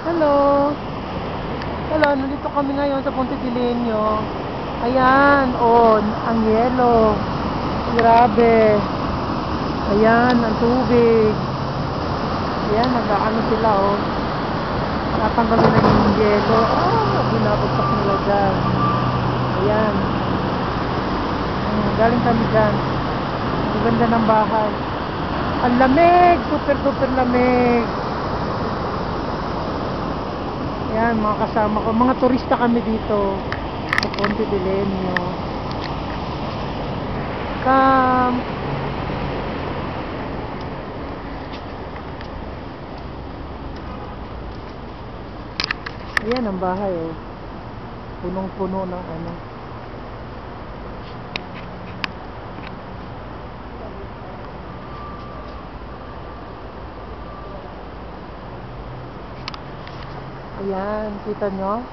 Hello. Hello, nandito kami ngayon sa Ponte Dilenyo. Ayan, ang yelo. Grabe. Ayan, ang tubig. Ayan, nag-aano sila, oh. Tatanggalin na yung yelo. Binabagsak nila dyan. Ayan. Galing kami dyan. Ang ganda ng bahay. Ang lamig! Super duper lamig. Yan, mga kasama ko. Mga turista kami dito sa Ponte Dilenyo. Come! Ayan ang bahay, oh. Punong-puno ng ano. Ayan, kita nyo?